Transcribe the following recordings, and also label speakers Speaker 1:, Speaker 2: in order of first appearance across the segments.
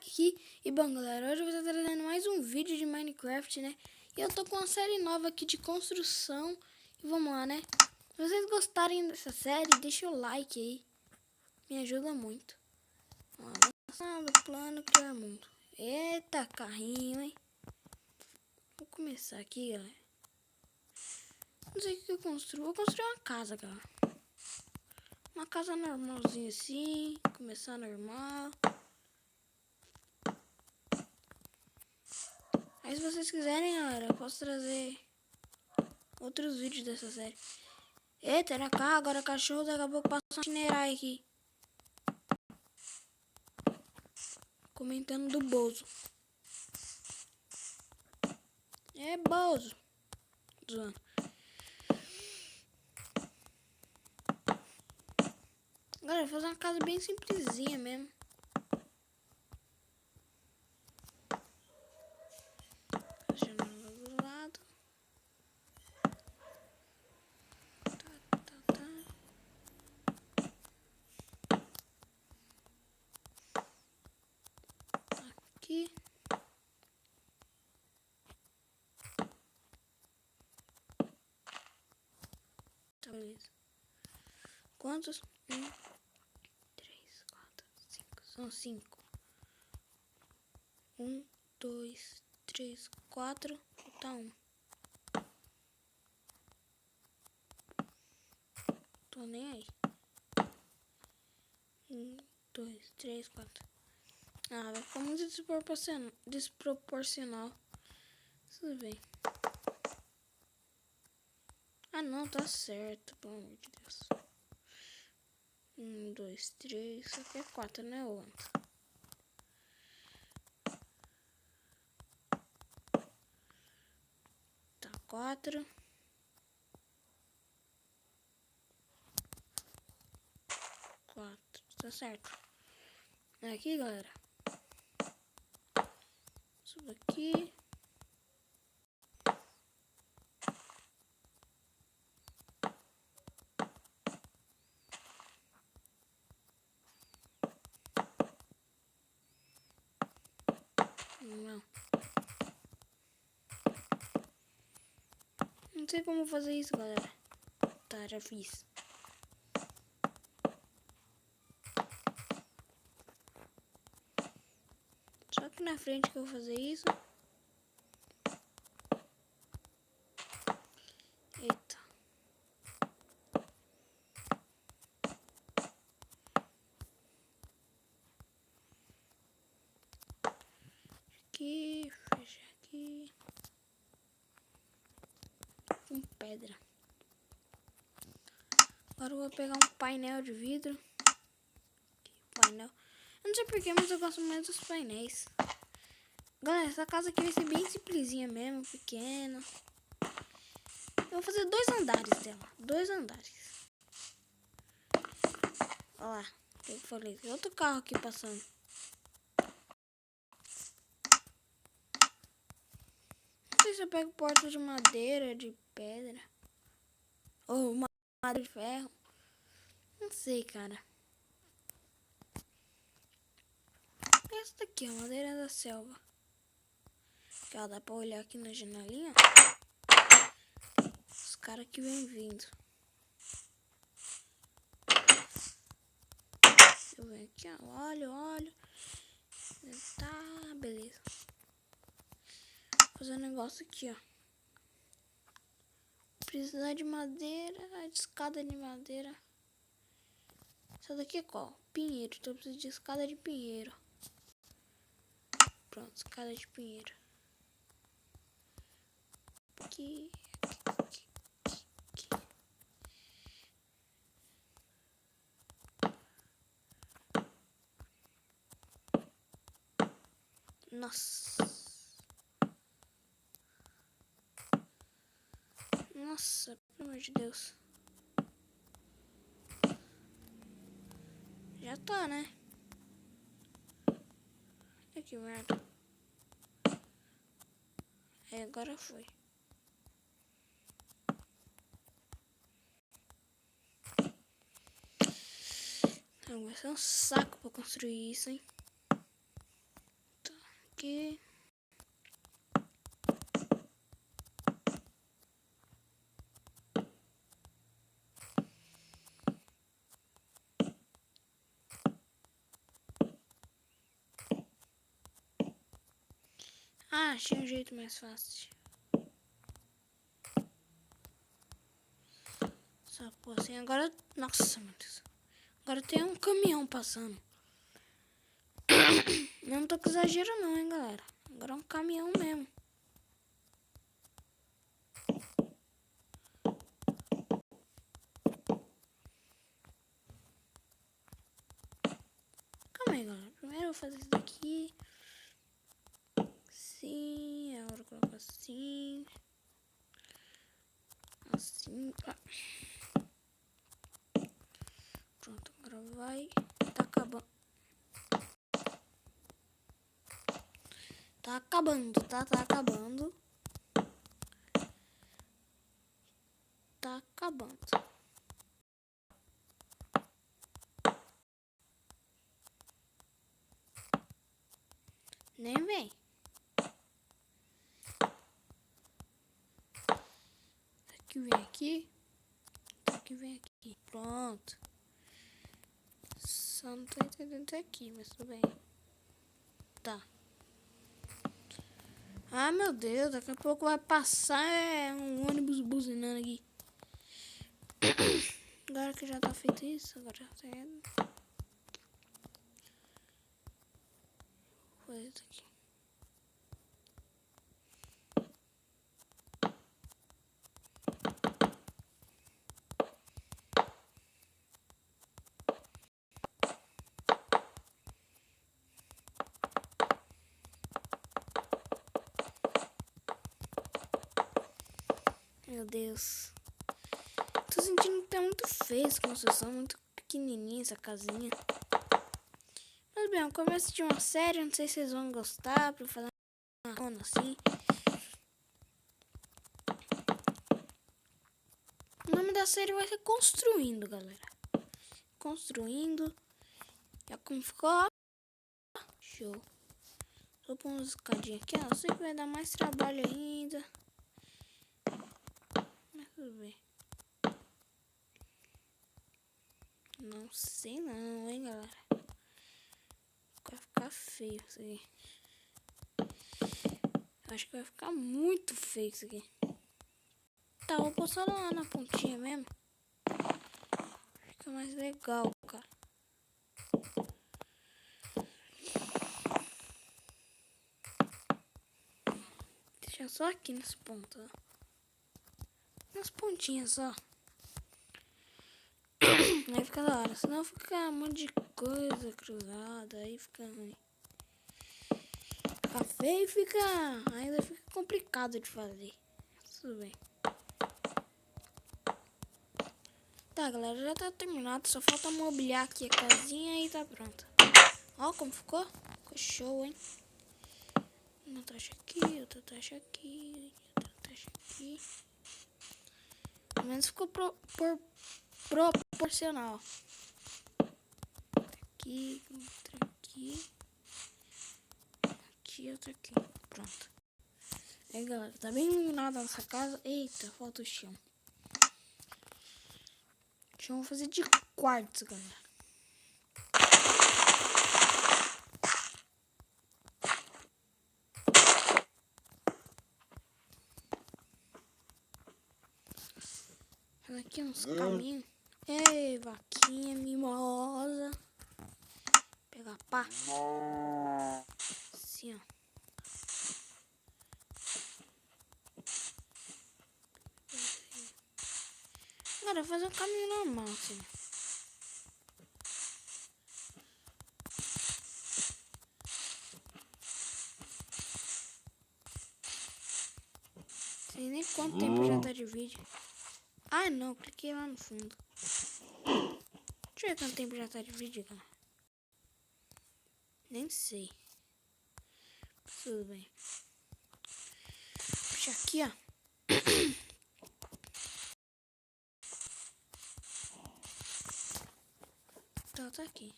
Speaker 1: aqui. E bom, galera, hoje eu vou estar trazendo mais um vídeo de Minecraft, né? E eu tô com uma série nova aqui de construção. E vamos lá, né? Se vocês gostarem dessa série, deixa o like aí. Me ajuda muito. Avançando, plano, criar mundo. Eita, carrinho, hein? Vou começar aqui, galera. Não sei o que eu construo. Vou construir uma casa, galera. Uma casa normalzinha assim. Começar normal. Aí se vocês quiserem, galera, eu posso trazer outros vídeos dessa série. Eita, era carro, agora cachorro, daqui a pouco passa um itinerário aqui. Comentando do Bozo. É Bozo. Zoando. Galera, vou fazer uma casa bem simplesinha mesmo. Janela do lado. Tá. Aqui. Tá, beleza. Quantos? 1, 3, 4, 5. São 5. 1, 2, 3, 4. Tá 1. Tô nem aí. 1, 2, 3, 4. Ah, vai ficar muito desproporcional. Tudo bem. Ah, não, tá certo. Pelo amor de Deus. 1, 2, 3. Isso aqui é 4, né, o antes? Tá, 4. 4. Tá certo. Aqui, galera. Subo aqui. Não sei como fazer isso, galera. Tá, já fiz. Só que na frente que eu vou fazer isso. Eita. Aqui, fecha aqui. Com pedra. Agora eu vou pegar um painel de vidro. Painel. Eu não sei porquê, mas eu gosto mais dos painéis. Galera, essa casa aqui vai ser bem simplesinha mesmo, pequena. Eu vou fazer 2 andares dela. 2 andares. Olha lá. Eu falei, tem outro carro aqui passando. Não sei se eu pego porta de madeira, de pedra. Ou madeira de ferro. Não sei, cara. Essa daqui é a madeira da selva. Que ela dá pra olhar aqui na janelinha. Os caras que vem vindo. Eu venho aqui, ó. Olho. Tá, beleza. Vou fazer um negócio aqui, ó. Precisar de madeira, de escada de madeira. Essa daqui é qual? Pinheiro. Então eu preciso de escada de pinheiro. Pronto, escada de pinheiro. Aqui. Nossa, pelo amor de Deus. Já tá, né? Ai, que merda. Aí agora foi. Não, vai ser um saco pra construir isso, hein? aqui. Ah, achei um jeito mais fácil. Só pô, assim, agora... Nossa, meu Deus. Agora tem um caminhão passando. Não tô com exagero não, hein, galera. Agora é um caminhão mesmo. Calma aí, galera. Primeiro eu vou fazer isso daqui. Assim, agora eu coloco assim. Assim, pá. Pronto, agora vai. Tá acabando. Tá acabando, tá? Tá acabando. Tá acabando. Nem vem. Aqui vem aqui. Aqui vem aqui. Pronto. Só não tô entendendo aqui, mas tudo bem. Tá. Ah, meu Deus, daqui a pouco vai passar um ônibus buzinando aqui. Agora que já tá feito isso, agora já tá... Coisa aqui. Meu Deus. Tô sentindo que tá muito feio essa construção, muito pequenininha essa casinha. Mas bem, é o começo de uma série, não sei se vocês vão gostar, pra fazer uma zona assim. O nome da série vai ser Construindo, galera. Construindo. Já como ficou? Show. Vou pôr umas escadinhas aqui, ó. Eu sei que vai dar mais trabalho ainda. Mas tudo bem. Não sei não, hein, galera. Vai ficar feio isso aqui. Acho que vai ficar muito feio isso aqui. Tá, vou pôr só lá na pontinha mesmo. Fica mais legal, cara. Deixa só aqui nas pontas, ó. Nas pontinhas, ó. Aí fica da hora. Senão fica um monte de coisa cruzada. Aí fica ruim. Fica feio e fica... ainda fica complicado de fazer. Tudo bem. Tá, galera, já tá terminado. Só falta mobiliar aqui a casinha e tá pronta. Ó como ficou. Ficou show, hein? Uma taxa aqui, outra taxa aqui, outra taxa aqui. Pelo menos ficou proporcional. Aqui, outra aqui. Aqui, outra aqui. Pronto. Aí, galera, tá bem iluminada nossa casa. Eita, falta o chão. O chão eu vou fazer de quartzo, galera. Aqui uns caminhos. Ei, vaquinha mimosa. Pegar pá. Assim, ó. Agora fazer um caminho normal, assim. Não sei nem quanto tempo já tá de vídeo. Ah, não, cliquei lá no fundo. Deixa eu ver quanto tempo já tá de vídeo, cara. Nem sei. Tudo bem. Puxa aqui, ó. Tá aqui.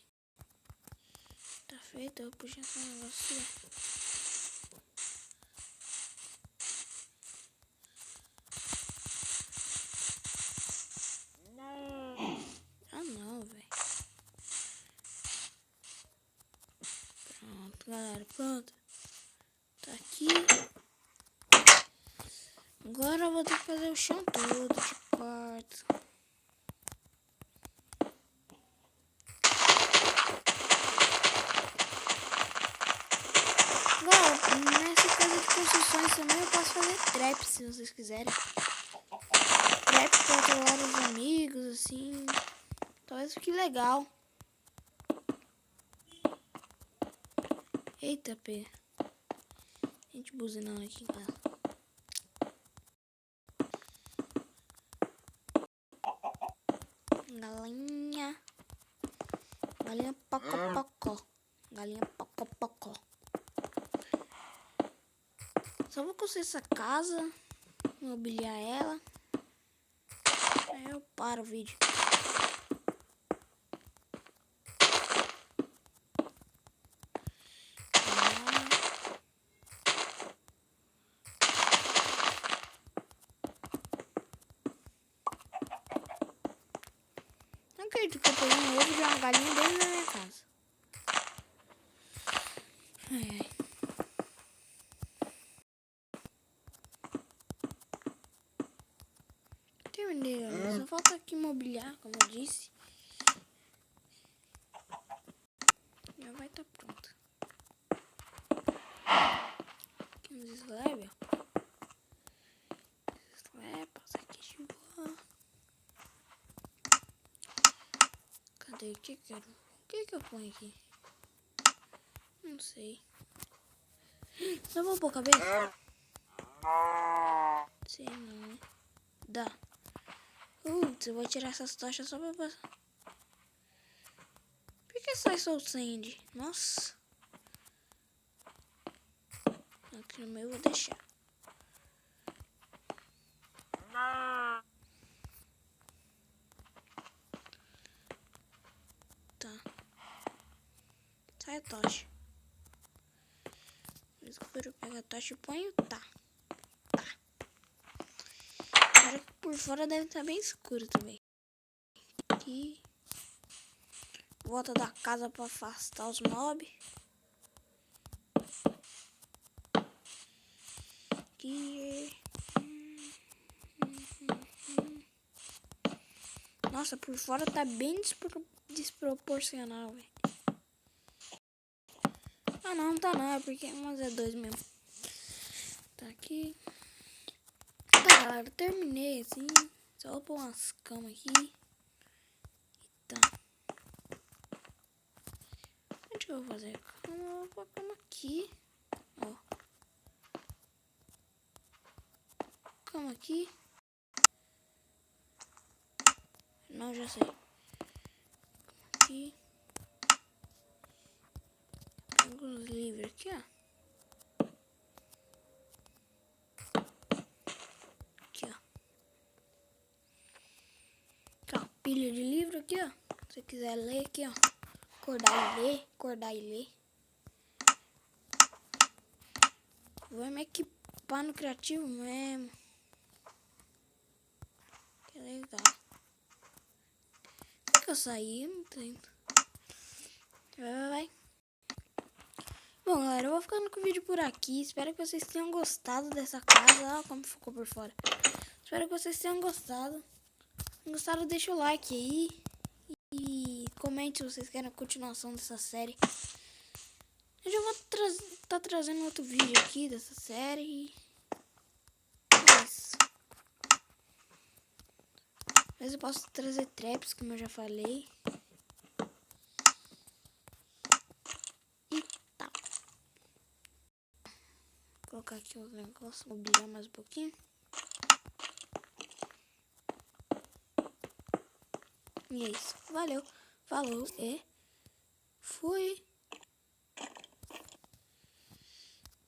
Speaker 1: Tá feito, eu vou puxar esse negócio aqui. Pronto, galera, pronto. Tá aqui. Agora eu vou ter que fazer o chão todo de quartzo. Agora, nessa casa de construções também eu posso fazer traps, se vocês quiserem. Traps pra atolar os amigos, assim. Talvez fique legal. Eita, P. Gente buzinando aqui em casa. Galinha. Galinha pocó. Galinha pocó. Só vou construir essa casa. Mobiliar ela. Aí eu paro o vídeo. Não acredito que eu peguei um ovo de uma galinha dentro da minha casa. Ai. Terminei, só falta aqui mobiliar, como eu disse. Já vai estar pronto. Aqui nos slabs, ó. Slab, passa aqui de boa. Cadê? O que que eu ponho aqui? Não sei. Não vou pôr cabeça? Sei não. Dá. Eu vou tirar essas tochas só pra passar. Por que sai Soul Sand? Nossa. Aqui no meio eu vou deixar. Tá. Sai a tocha. Agora eu pego a tocha e ponho. Tá. Agora por fora deve estar bem escuro também. Aqui. Volta da casa pra afastar os mobs. Aqui. Nossa, por fora tá bem desproporcional, velho. Ah, não tá não, é porque mas é 2 mesmo. Tá aqui. Tá, galera, terminei assim. Só vou pôr umas camas aqui. E tá. Onde que eu vou fazer a cama? Eu vou pôr a cama aqui. Ó. Cama aqui. Não, já sei. Aqui. Pego os livros aqui, ó. Aqui, ó. Aqui, ó. Pilha de livro aqui, ó. Se você quiser ler aqui, ó. Acordar e ler. Vou me equipar no criativo mesmo. Que legal. Por que eu saí? Não entendo. Vai. Bom, galera, eu vou ficando com o vídeo por aqui. Espero que vocês tenham gostado dessa casa. Olha como ficou por fora. Espero que vocês tenham gostado. Se gostaram, deixa o like aí. E comente se vocês querem a continuação dessa série. Eu já vou tá trazendo outro vídeo aqui dessa série. É isso. Mas eu posso trazer traps, como eu já falei. E tal. Vou colocar aqui os negócios, mobiliar mais um pouquinho. E é isso. Valeu. Falou e fui.